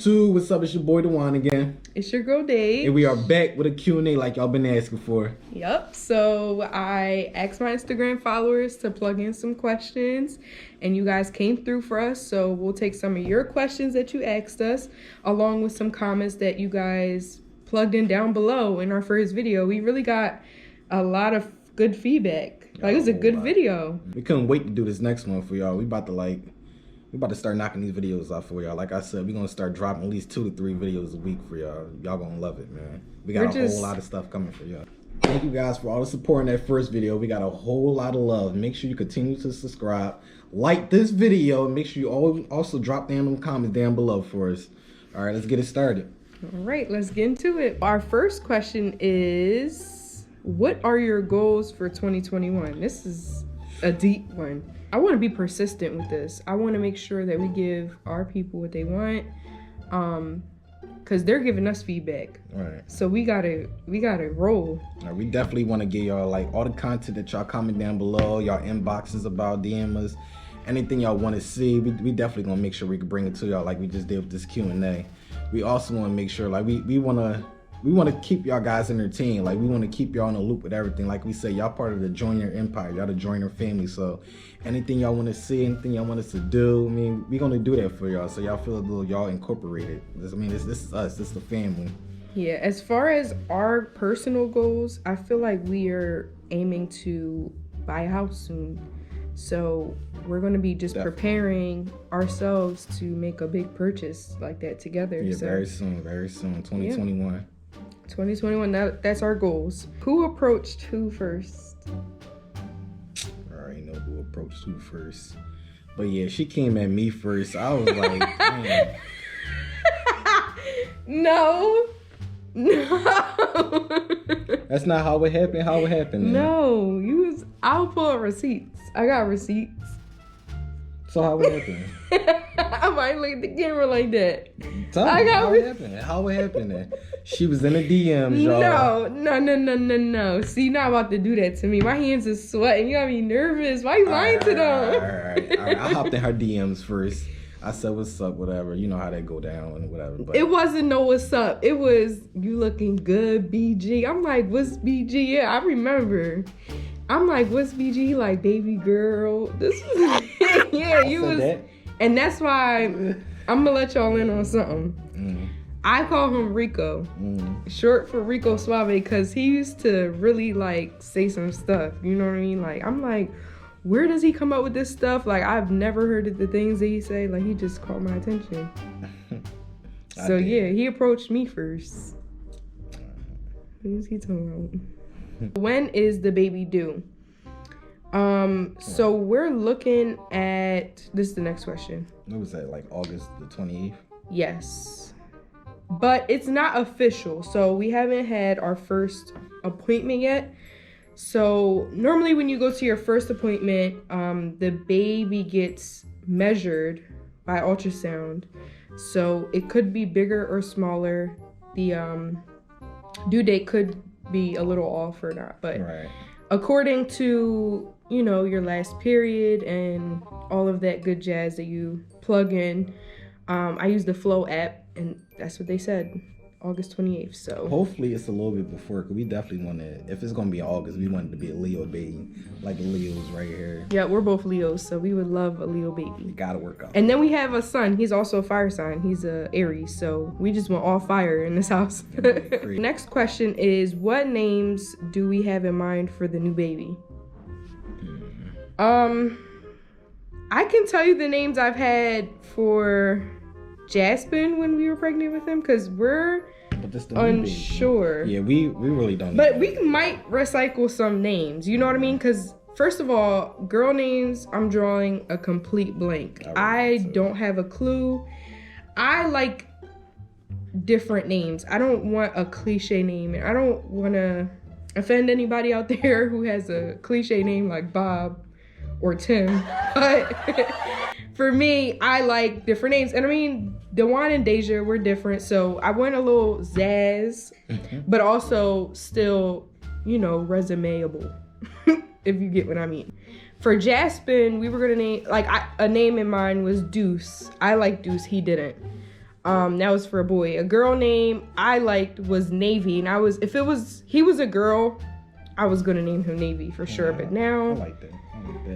YouTube? What's up? It's your boy Dewan again. It's your girl Dave. And we are back with a Q&A like y'all been asking for. Yep. So I asked my Instagram followers to plug in some questions, and you guys came through for us. So we'll take some of your questions that you asked us, along with some comments that you guys plugged in down below in our first video. We really got a lot of good feedback. Like, it was a good video. We couldn't wait to do this next one for y'all. We about to start knocking these videos out for y'all. Like I said, we're gonna start dropping at least 2 to 3 videos a week for y'all. Y'all gonna love it, man. We got a whole lot of stuff coming for y'all. Thank you guys for all the support in that first video. We got a whole lot of love. Make sure you continue to subscribe, like this video, and make sure you also drop down them comments down below for us. All right, let's get it started. All right, let's get into it. Our first question is, what are your goals for 2021? This is a deep one. I want to be persistent with this. I want to make sure that we give our people what they want, because they're giving us feedback. Right. So we gotta roll. Right, we definitely want to get y'all like all the content that y'all comment down below, y'all inboxes about DM us, anything y'all want to see. We definitely gonna make sure we can bring it to y'all like we just did with this Q&A. We also want to make sure like we want to keep y'all guys entertained. Like, we want to keep y'all in the loop with everything. Like we say, y'all part of the Joyner Empire. Y'all the Joyner family. So anything y'all want to see, anything y'all want us to do, I mean, we're going to do that for y'all. So y'all feel a little y'all incorporated. This is us. This is the family. Yeah, as far as our personal goals, I feel like we are aiming to buy a house soon. So we're going to be just preparing ourselves to make a big purchase like that together. Yeah, so, very soon, 2021. Yeah. 2021, that's our goals. Who approached who first? I already know who approached who first. But yeah, she came at me first. I was like, man. No. That's not how it happened. How it happened? No, I'll pull up receipts. I got receipts. So how it happened? I might look at the camera like that. Tell me how it happened then. She was in the DMs, y'all. No. See, you're not about to do that to me. My hands are sweating. You got me nervous. Why you lying to them? All right. I hopped in her DMs first. I said, what's up, whatever. You know how that go down and whatever. But it wasn't no what's up. It was, you looking good, BG. I'm like, what's BG? Yeah, I remember. I'm like, what's BG? Like, baby girl. This was, yeah, you was. That. And that's why I'm going to let y'all in on something. Mm. I call him Rico, short for Rico Suave, because he used to really like say some stuff. You know what I mean? Like, I'm like, where does he come up with this stuff? Like, I've never heard of the things that he say. Like, he just caught my attention. So yeah, he approached me first. What is he talking about? When is the baby due? So we're looking at, this is the next question. What was that, like August the 28th? Yes. But it's not official, so we haven't had our first appointment yet. So normally when you go to your first appointment, the baby gets measured by ultrasound. So it could be bigger or smaller. The due date could be a little off or not, but right. According to, you know, your last period and all of that good jazz that you plug in, I use the Flow app, and that's what they said, August 28th. So hopefully it's a little bit before, because we definitely want to, if it's going to be August, we want it to be a Leo baby, like the Leos right here. Yeah, we're both Leos, so we would love a Leo baby. It gotta work out. And then we have a son. He's also a fire sign. He's a Aries, so we just want all fire in this house. Next question is, what names do we have in mind for the new baby? I can tell you the names I've had for Jaspin when we were pregnant with him, because we're unsure. Yeah, we really don't know. But we might recycle some names, you know what I mean? Because first of all, girl names, I'm drawing a complete blank. I don't have a clue. I like different names. I don't want a cliche name, and I don't want to offend anybody out there who has a cliche name like Bob or Tim, but for me, I like different names. And I mean, Dewan and Deja, we're different, so I went a little zazz, but also still, you know, resumeable, if you get what I mean. For Jaspin, we were gonna name, like, a name in mind was Deuce. I like Deuce, he didn't. That was for a boy. A girl name I liked was Navy, and he was a girl, I was gonna name him Navy for sure. But now I like that.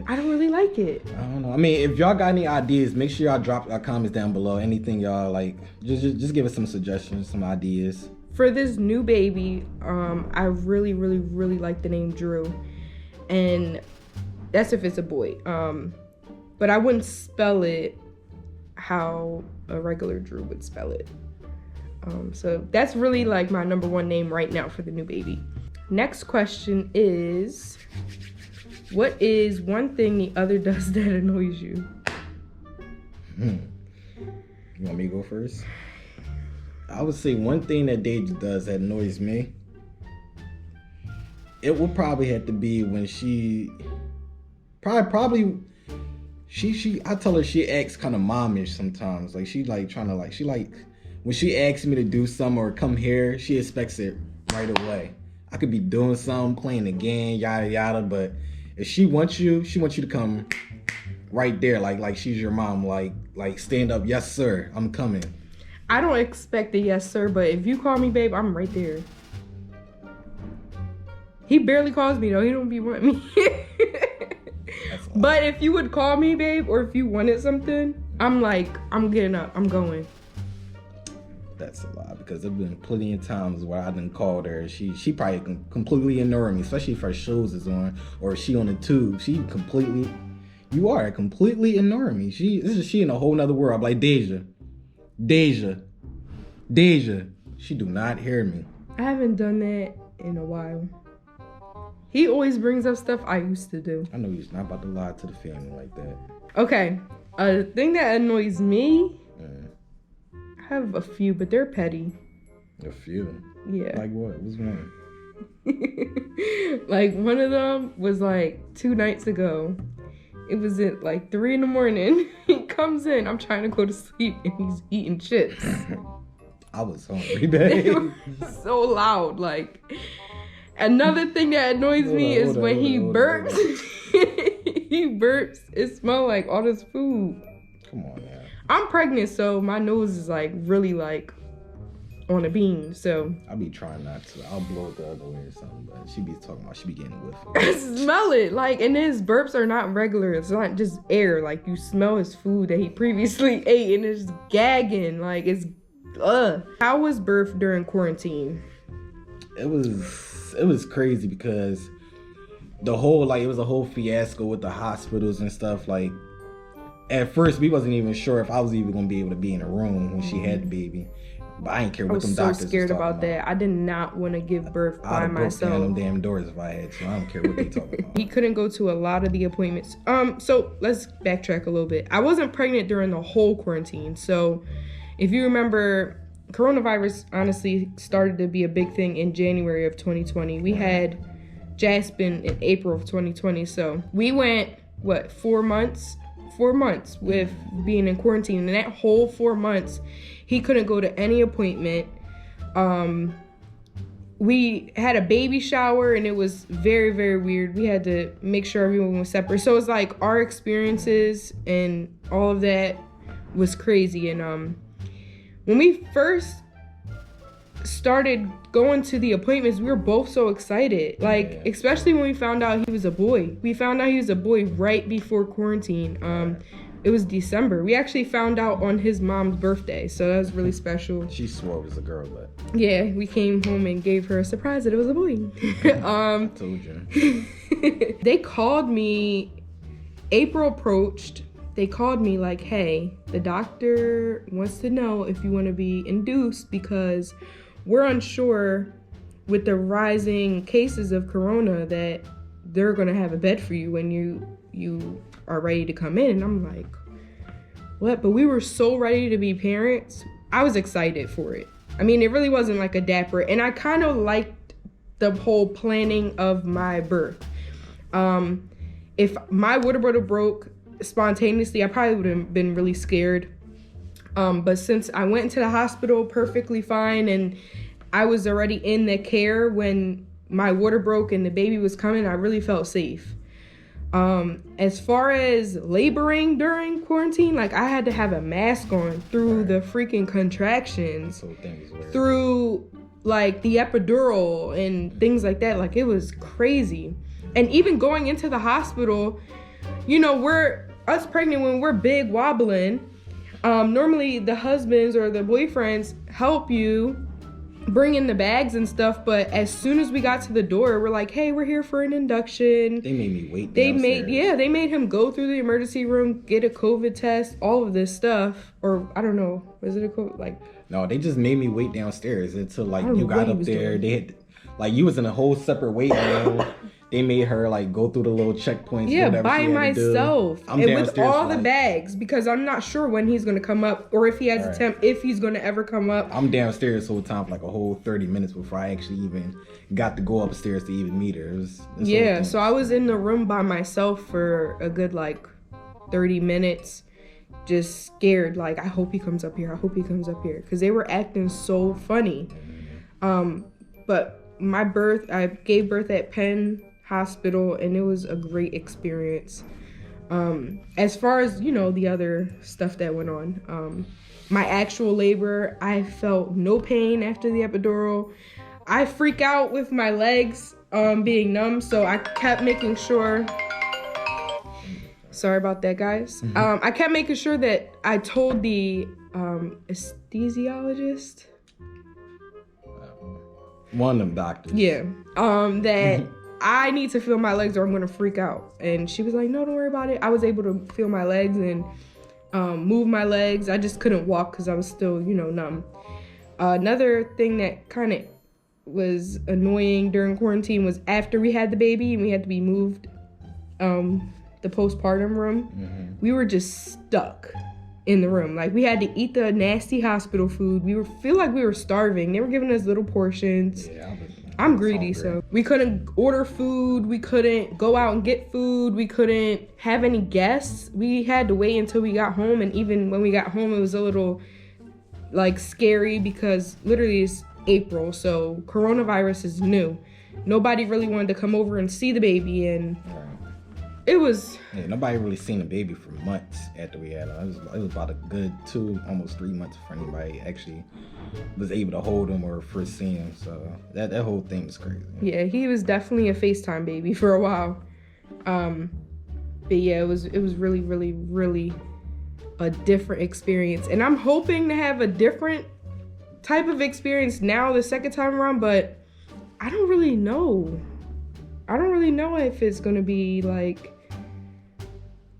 I don't really like it. I don't know. I mean, if y'all got any ideas, make sure y'all drop our comments down below. Anything y'all like, just give us some suggestions, some ideas. For this new baby, I really, really, really like the name Drew, and that's if it's a boy. But I wouldn't spell it how a regular Drew would spell it. So that's really like my number one name right now for the new baby. Next question is, what is one thing the other does that annoys you? You want me to go first? I would say one thing that Deja does that annoys me, it will probably have to be when she I tell her she acts kind of momish sometimes. Like she like trying to like, when she asks me to do something or come here, she expects it right away. I could be doing something, playing a game, yada yada, but if she wants you to come right there, like she's your mom, like stand up, yes sir, I'm coming. I don't expect a yes sir, but if you call me babe, I'm right there. He barely calls me though, he don't be wanting me. But if you would call me babe, or if you wanted something, I'm like, I'm getting up, I'm going. That's a lie, because there've been plenty of times where I done called her. She probably completely ignore me, especially if her shoes is on or she on the tube. You are completely ignoring me. She in a whole nother world. I'm like, Deja. She do not hear me. I haven't done that in a while. He always brings up stuff I used to do. I know he's not about to lie to the family like that. Okay, a thing that annoys me. I have a few, but they're petty. A few? Yeah. Like what? What's one? Like one of them was like 2 nights ago. It was at like 3 a.m. He comes in. I'm trying to go to sleep and he's eating chips. I was hungry, babe. They were so loud. Like, another thing that annoys me is when he burps. He burps. It smells like all this food. Come on, man. I'm pregnant, so my nose is like really like on a beam. So I be trying not to. I'll blow it the other way or something, but she be talking about she be getting whiff. Smell it, like, and his burps are not regular. It's not just air. Like, you smell his food that he previously ate, and it's gagging. Like, it's How was birth during quarantine? It was crazy because it was a whole fiasco with the hospitals and stuff. Like, at first we wasn't even sure if I was even gonna be able to be in a room when she had the baby. But I didn't care what them doctors was so scared about that. I did not want to give birth by myself. I'd have broke down them damn doors if I had to. I don't care what they talking about. He couldn't go to a lot of the appointments. So let's backtrack a little bit. I wasn't pregnant during the whole quarantine. So if you remember, coronavirus honestly started to be a big thing in January of 2020. We had Jaspin in April of 2020. So we went, 4 months? 4 months with being in quarantine, and that whole 4 months he couldn't go to any appointment. We had a baby shower and it was very, very weird. We had to make sure everyone was separate. So it's like our experiences and all of that was crazy. And when we first started going to the appointments, we were both so excited. Like, especially when we found out he was a boy. We found out he was a boy right before quarantine. It was December. We actually found out on his mom's birthday, so that was really special. She swore it was a girl, but yeah, we came home and gave her a surprise that it was a boy. I told you. They called me. April approached. They called me like, hey, the doctor wants to know if you want to be induced because we're unsure with the rising cases of corona that they're going to have a bed for you when you are ready to come in. And I'm like, what? But we were so ready to be parents. I was excited for it. I mean, it really wasn't like a dapper. And I kind of liked the whole planning of my birth. If my water bottle broke spontaneously, I probably would have been really scared. But since I went into the hospital perfectly fine and I was already in the care when my water broke and the baby was coming, I really felt safe. As far as laboring during quarantine, like I had to have a mask on through the freaking contractions, through like the epidural and things like that. Like it was crazy. And even going into the hospital, you know, we're us pregnant when we're big wobbling. Normally the husbands or the boyfriends help you bring in the bags and stuff, but as soon as we got to the door, we're like, hey, we're here for an induction. They made me wait They downstairs. made him go through the emergency room, get a COVID test, all of this stuff. Or I don't know, was it a COVID? Like, no, they just made me wait downstairs until like I don't you know got what he up was there. doing. They had like you was in a whole separate waiting room. They made her like go through the little checkpoints. yeah, whatever by she had to do. myself, I'm and with downstairs all for, the like, bags, because I'm not sure when he's gonna come up, or if he has Right. if he's gonna ever come up. I'm downstairs the whole time for like a whole 30 minutes before I actually even got to go upstairs to even meet her. It was, this whole Yeah, thing so I was in the room by myself for a good like 30 minutes, just scared. Like, I hope he comes up here. I hope he comes up here, because they were acting so funny. But I gave birth at Penn Hospital, and it was a great experience. As far as, you know, the other stuff that went on, my actual labor, I felt no pain after the epidural. I freak out with my legs being numb, so I kept making sure. Sorry about that, guys. I kept making sure that I told the anesthesiologist. one of them doctors. Yeah. That I need to feel my legs or I'm gonna freak out. And she was like, no, don't worry about it. I was able to feel my legs and move my legs. I just couldn't walk because I was still, you know, numb. Another thing that kind of was annoying during quarantine was after we had the baby and we had to be moved the postpartum room, we were just stuck in the room. Like, we had to eat the nasty hospital food. Feel like we were starving. They were giving us little portions. Yeah, I'm greedy, so we couldn't order food. We couldn't go out and get food. We couldn't have any guests. We had to wait until we got home, and even when we got home, it was a little like scary because literally it's April, so coronavirus is new. Nobody really wanted to come over and see the baby, and it was... Yeah, nobody really seen the baby for months after we had him. It was about a good 2, almost 3 months for anybody actually was able to hold him or first see him. So that whole thing was crazy. Yeah, he was definitely a FaceTime baby for a while. But yeah, it was really, really, really a different experience. And I'm hoping to have a different type of experience now the second time around, but I don't really know. I don't really know if it's gonna be like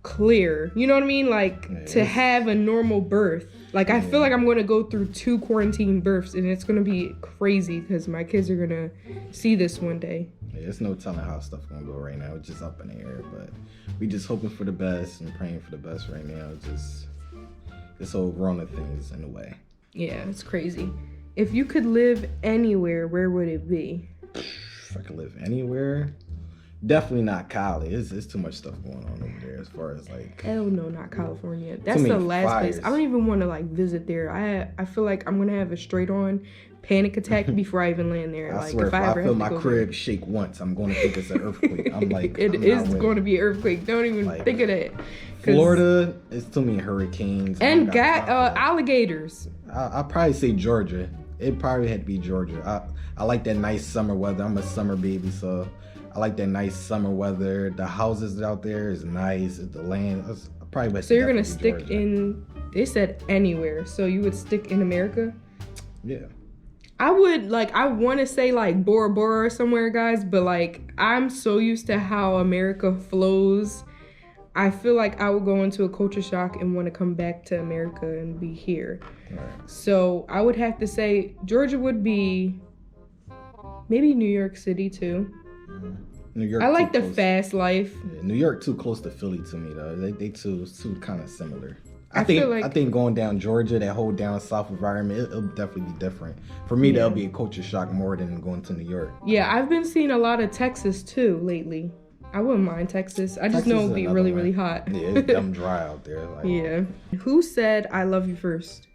clear, you know what I mean? Like, to have a normal birth. Like, I feel like I'm gonna go through 2 quarantine births, and it's gonna be crazy because my kids are gonna see this one day. Yeah, there's no telling how stuff's gonna go right now. It's just up in the air, but we just hoping for the best and praying for the best right now. Just this whole Rona thing is in the way. Yeah, it's crazy. If you could live anywhere, where would it be? If I could live anywhere, definitely not Cali. It's too much stuff going on over there as far as like... Hell no, not California. That's many the last fires. place. I don't even want to like visit there. I feel like I'm gonna have a straight on panic attack before I even land there. I Like, swear, if I I ever feel have my to go crib shake once, I'm going to think it's an earthquake. I'm like, it I'm is not with going to it. be an earthquake. Don't even Like, think of that. 'Cause- Florida, it's too many hurricanes. and I alligators. I'll probably say Georgia. It probably had to be Georgia. I like that nice summer weather. I'm a summer baby, so I like that nice summer weather. The houses out there is nice. The land. I probably would So you're gonna definitely stick Georgia. in? They said anywhere. So you would stick in America? Yeah. I would, like, I want to say like Bora Bora or somewhere, guys, but like I'm so used to how America flows. I feel like I would go into a culture shock and want to come back to America and be here. Right. So I would have to say Georgia would be, maybe New York City too. New York. I like too the close. fast life. Yeah, New York too close to Philly to me though. They too kind of similar. I feel like- I think going down Georgia, that whole down south environment, it'll definitely be different. For me, that'll be a culture shock more than going to New York. Yeah, I've been seeing a lot of Texas too lately. I wouldn't mind Texas. I just know Texas it'd is be another really, one. really hot. Yeah, it's dumb dry out there. Like, Yeah. Who said I love you first?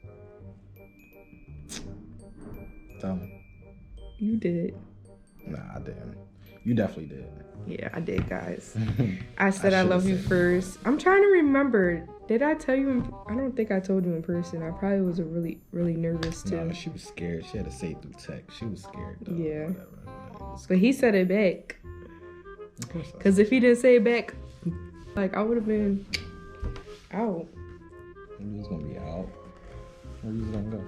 Tell me. You did. Nah, I didn't. You definitely did. Yeah, I did, guys. I said I should've love you said first. I'm trying to remember. Did I tell you? I don't think I told you in person. I probably was really nervous too. No, she was scared. She had to say it through text. She was scared though. Yeah. Whatever. But he said it back. Of course. Because if he didn't say it back, like, I would have been out. You was gonna be out. Where you was gonna go?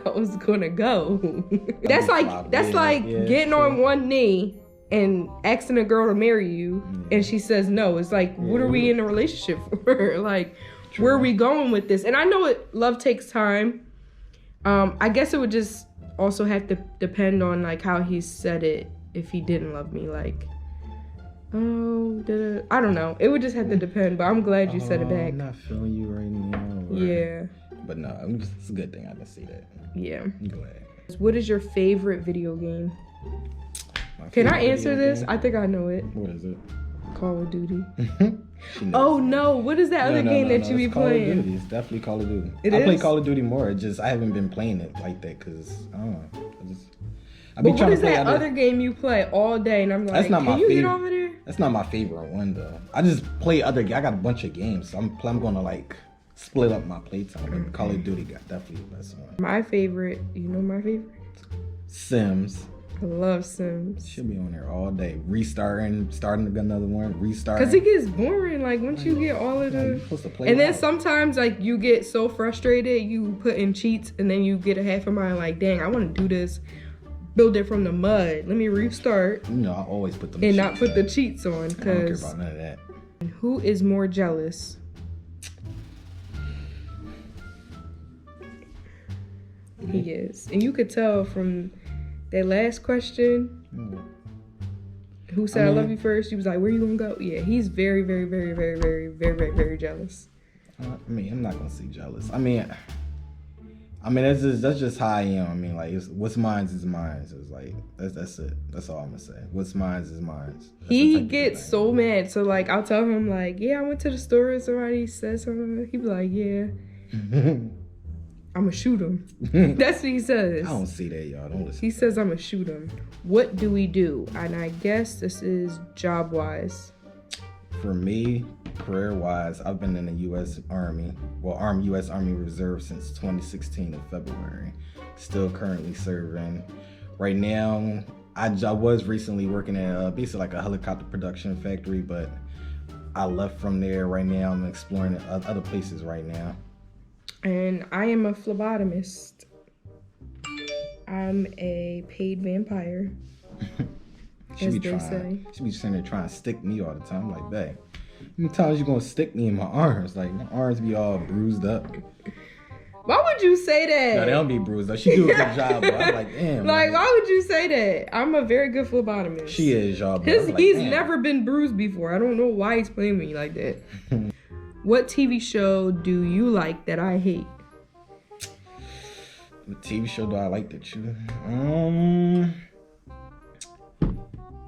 I was gonna go. That's like getting true. on one knee and asking a girl to marry you, and she says no. It's like, what are we in a relationship for? Like, where are we going with this? And I know love takes time. I guess it would just also have to depend on like how he said it. If he didn't love me, like, I don't know. It would just have to depend. But I'm glad you said it back. I'm not feeling you right now. Or... Yeah. But no, it's a good thing I didn't see that. Yeah. I'm glad. What is your favorite video game? My Can I favorite answer video this? game? I think I know it. What is it? Call of Duty. She knows Oh it. no! What is that other game that you be it's Call of playing? Duty. It's definitely Call of Duty. It I play is? Call of Duty more. I haven't been playing it like that because I don't know. I But what is that other game you play all day? And I'm like, That's not can my you get favorite. over there? That's not my favorite one though. I just play other. I got a bunch of games, so I'm gonna like split up my playtime. But Call of Duty got definitely the best one. My favorite. You know my favorite? Sims. I love Sims. Should be on there all day. Starting another one. Restarting. Cause it gets boring. Like once you get all of You're the. supposed to play And then out. sometimes like you get so frustrated, you put in cheats, and then you get a half a mind like, dang, I want to do this. Build it from the mud. Let me restart. You know, I always put them. And cheats not put the back. cheats on. I don't care Cause about none of that. who is more jealous? He is. And you could tell from that last question, who said I love you first, he was like, where you gonna go? Yeah, he's very, very, very, very, very, very, very, very jealous. I mean, I'm not gonna say jealous. I mean, that's just how I am. I mean, like, what's mine is mine. It's like that's it. That's all I'm gonna say. What's mine is mine. He gets so mad. So like, I'll tell him like, yeah, I went to the store and somebody said something. He be like, yeah, I'ma shoot him. That's what he says. I don't see that, y'all. Don't listen. He says I'ma shoot him. What do we do? And I guess this is job wise. For me, career-wise, I've been in the U.S. Army. Well, U.S. Army Reserve since 2016 in February. Still currently serving. Right now, I was recently working at basically like a helicopter production factory, but I left from there. Right now, I'm exploring other places right now. And I am a phlebotomist. I'm a paid vampire. She be trying. She be sitting there trying to stick me all the time. I'm like, babe, how many times you gonna stick me in my arms? Like, my arms be all bruised up. Why would you say that? No, they don't be bruised up. She do a good job, but I'm like, damn. Like, why would you say that? I'm a very good phlebotomist. She is, y'all. He's never been bruised before. I don't know why he's playing me like that. What TV show do you like that I hate? What TV show do I like that you?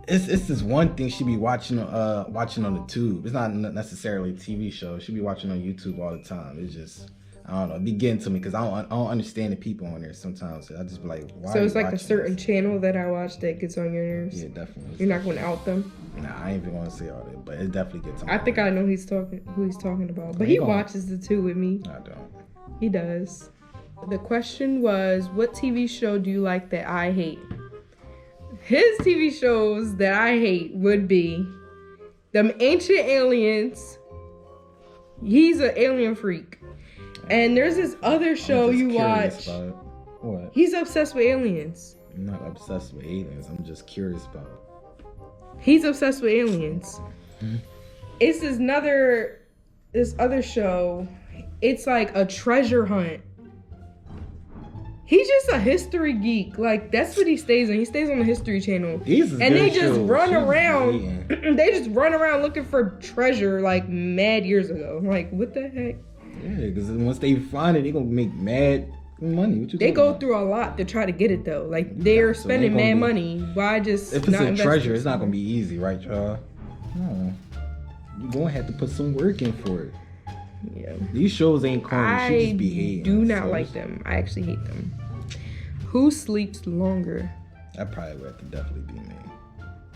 It's this one thing she be watching on the tube. It's not necessarily a TV show. She be watching on YouTube all the time. It's just, I don't know, it be getting to me because I don't understand the people on there sometimes. I just be like, why? So it's like a certain this? channel that I watch that gets on your nerves. Yeah, definitely. You're not going to out them. Nah, I ain't even gonna say all that, but it definitely gets on. I think I know who he's talking about, but he watches the two with me. I don't. He does. The question was, what TV show do you like that I hate? His TV shows that I hate would be them Ancient Aliens. He's an alien freak. And there's this other show you watch. What? He's obsessed with aliens. I'm not obsessed with aliens. I'm just curious about it. He's obsessed with aliens. It's this other show. It's like a treasure hunt. He's just a history geek. Like, that's what he stays on. He stays on the History Channel. And they just run around. They just run around looking for treasure like mad years ago. Like, what the heck? Yeah, because once they find it, they gonna make mad money. What you They go about? through a lot to try to get it though. Like, they're spending mad money. Why just if it's not a invest treasure, in it's not gonna be easy, right, y'all? No, you're gonna have to put some work in for it. Yeah. These shows ain't corny. She just be I hating. do not like them. I actually hate them. Who sleeps longer? That probably would have to definitely be me.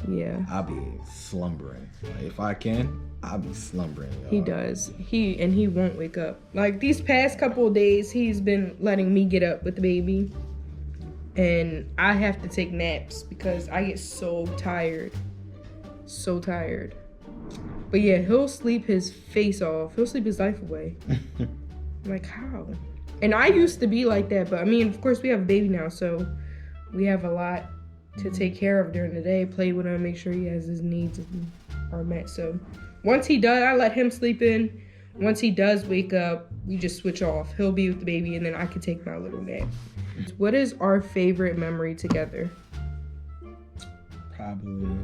Yeah. I'll be slumbering. Like, if I can, I'll be slumbering. Y'all. He does. He won't wake up. Like these past couple of days, he's been letting me get up with the baby. And I have to take naps because I get so tired. So tired. But yeah, he'll sleep his face off. He'll sleep his life away. Like, how? And I used to be like that, but I mean, of course, we have a baby now, so we have a lot to take care of during the day, play with him, make sure he has his needs are met. So once he does, I let him sleep in. Once he does wake up, we just switch off. He'll be with the baby, and then I can take my little nap. What is our favorite memory together? Probably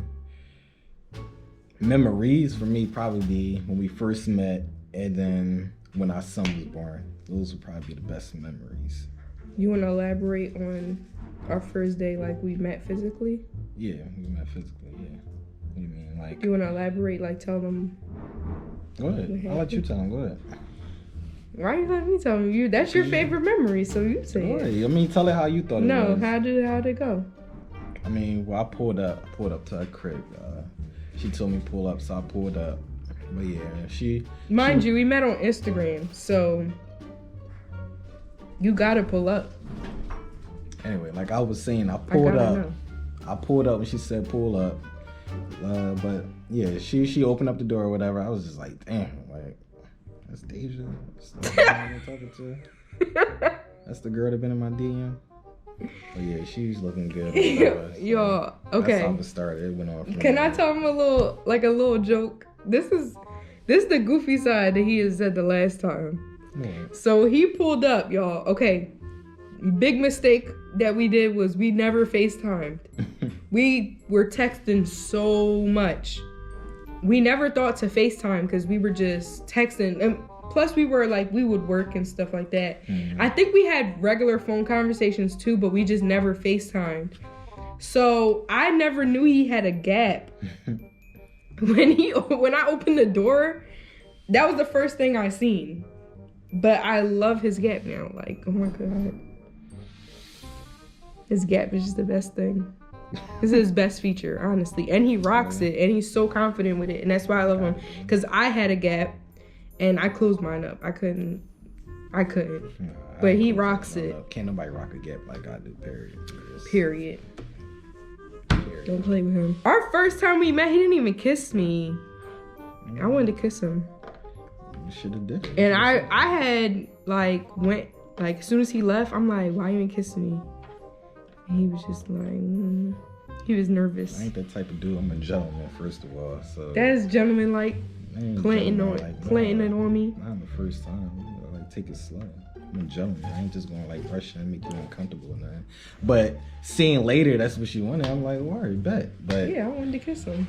memories for me probably be when we first met, and then when our son was born. Those would probably be the best memories. You want to elaborate on our first day, like we met physically? Yeah, we met physically. Yeah. What do you mean, like? You want to elaborate, like tell them? Go ahead. I'll let you tell them. Go ahead. Why are you letting me tell them? That's your favorite memory, so you say it. I mean, tell it how you thought it was. No, how'd it go? I mean, well, I pulled up to her crib. She told me pull up, so I pulled up. But yeah, Mind you, we met on Instagram, so you gotta pull up. Anyway, like I was saying, I pulled up and she said pull up. But yeah, she opened up the door or whatever. I was just like, damn, like that's Deja. That's the girl I'm talking to. That's the girl that been in my DM. But yeah, she's looking good. Yo, okay. That's how it started. It went on. Can I tell him a little joke? This is the goofy side that he has said the last time. Yeah. So he pulled up, y'all. Okay. Big mistake that we did was we never FaceTimed. We were texting so much. We never thought to FaceTime because we were just texting. And plus we were like, we would work and stuff like that. Mm-hmm. I think we had regular phone conversations too, but we just never FaceTimed. So I never knew he had a gap. When I opened the door, that was the first thing I seen. But I love his gap now. Like, oh my God. His gap is just the best thing. This is his best feature, honestly. And he rocks it. And he's so confident with it. And that's why I love him. Because I had a gap. And I closed mine up. I couldn't. But he rocks it. Can't nobody rock a gap like I do, Period. Don't play with him. Our first time we met, he didn't even kiss me. I wanted to kiss him. You should have did it. And I had as soon as he left, I'm like, why you ain't kissing me? And he was just like, he was nervous. I ain't that type of dude. I'm a gentleman, first of all. So that is gentleman like planting it on me. Not the first time. Like take it slow. I'm a gentleman. I ain't just gonna like rush and make you uncomfortable or nothing. But seeing later that's what she wanted, I'm like, worry, bet. But yeah, I wanted to kiss him.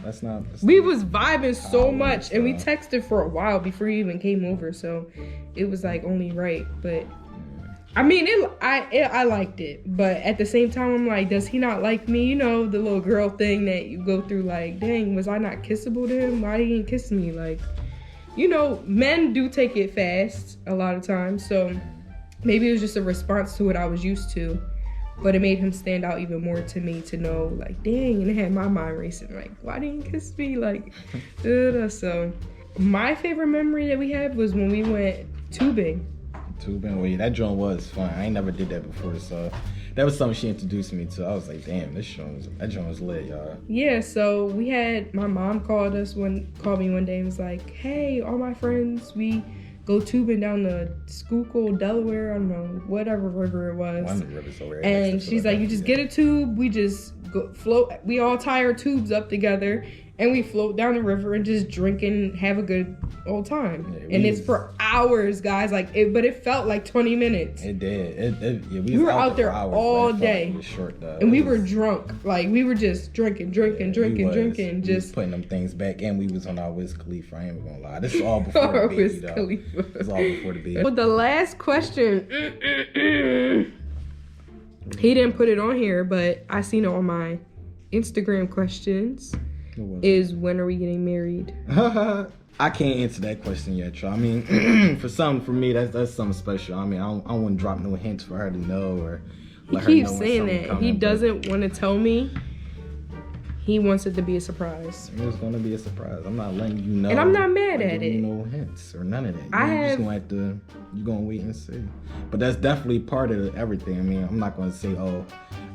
We was vibing so much and we texted for a while before he even came over, so it was like only right. But I mean, I liked it, but at the same time, I'm like, does he not like me? You know, the little girl thing that you go through, like, dang, was I not kissable to him? Why he didn't kiss me? Like, you know, men do take it fast a lot of times, so maybe it was just a response to what I was used to, but it made him stand out even more to me to know, like, dang, and it had my mind racing, like, why didn't you kiss me? Like, so my favorite memory that we had was when we went tubing. Well, yeah, that joint was fun. I ain't never did that before, so that was something she introduced me to. I was like, damn, that joint was lit, y'all. Yeah, so my mom called me one day and was like, hey, all my friends, we go tubing down the Schuylkill, Delaware, I don't know, whatever river it was. One of the rivers over there. And she's like, you just get a tube, we just go float, we all tie our tubes up together, and we float down the river and just drink and have a good old time. Yeah, and it's for hours, guys. But it felt like 20 minutes. It did. We were out there hours, all day. It was short, though. And we were drunk. Like, we were just drinking. We was putting them things back, and we was on our Wiz Khalifa. I ain't even gonna lie. This is all before the baby, though. It's all before the baby. But the last question, he didn't put it on here, but I seen it on my Instagram questions. Is when are we getting married? I can't answer that question yet, y'all. I mean, for me, that's something special. I mean, I don't want to drop no hints for her to know or let her know. He keeps saying that. He doesn't want to tell me. He wants it to be a surprise. It's gonna be a surprise. I'm not letting you know. And I'm not mad at it. No hints or none of that. You're just gonna have to. You're gonna wait and see. But that's definitely part of everything. I mean, I'm not gonna say, oh,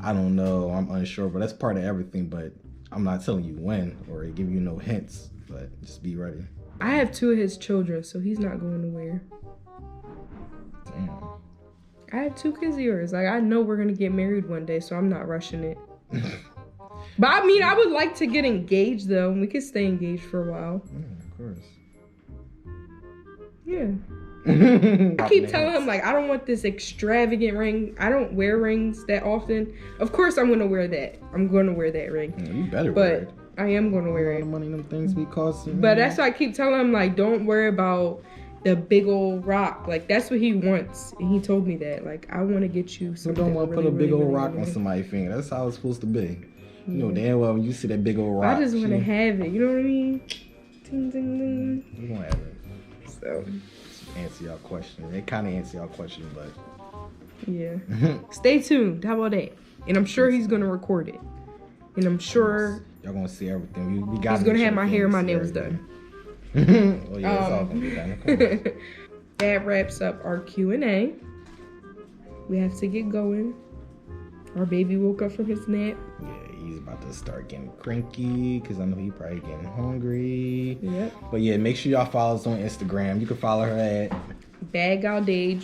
I don't know, I'm unsure. But that's part of everything. But I'm not telling you when or give you no hints. But just be ready. I have 2 of his children, so he's not going nowhere. Damn. I have 2 kids of yours. Like, I know we're gonna get married one day, so I'm not rushing it. But I mean, I would like to get engaged though. We could stay engaged for a while. Yeah, of course. Yeah. I keep telling him, like, I don't want this extravagant ring. I don't wear rings that often. Of course, I'm gonna wear that. I'm gonna wear that ring. Yeah, you better wear it. But I am gonna wear it. The money them things be costing. But that's why I keep telling him, like, don't worry about the big old rock. Like, that's what he wants. And he told me that. Like, I want to get you something. You don't want to put a big really, old really, rock on somebody's finger. That's how it's supposed to be. You know damn well when you see that big old rock. I just want to have it. You know what I mean? Ding, ding, ding. We're going to have it. So. Answer y'all question. They kind of answer y'all question, but. Yeah. Stay tuned. How about that? And I'm sure he's going to record it. And I'm sure. Y'all going to see everything. We got he's going to have my hair and my nails done. Well, yeah, it's all going to be done. That wraps up our Q&A. We have to get going. Our baby woke up from his nap. Yeah, he's about to start getting cranky because I know he's probably getting hungry. Yep. But yeah, make sure y'all follow us on Instagram. You can follow her at Badgaudej,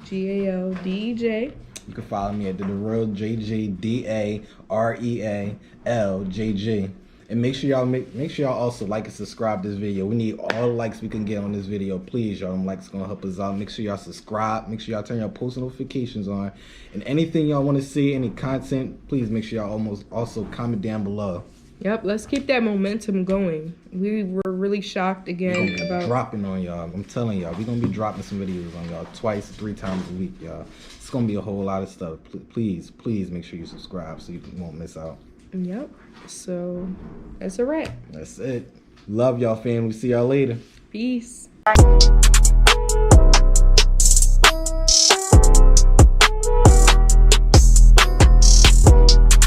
BADGALDEJ. You can follow me at the real JJDAREALJG. And make sure y'all also like and subscribe to this video. We need all the likes we can get on this video. Please, y'all. Them likes gonna help us out. Make sure y'all subscribe. Make sure y'all turn your post notifications on. And anything y'all want to see, any content, please make sure y'all also comment down below. Yep, let's keep that momentum going. We were really shocked again about dropping on y'all. I'm telling y'all, we're gonna be dropping some videos on y'all 2-3 times a week, y'all. It's gonna be a whole lot of stuff. Please make sure you subscribe so you won't miss out. Yep. So that's a wrap. That's it. Love y'all, fam. We see y'all later. Peace.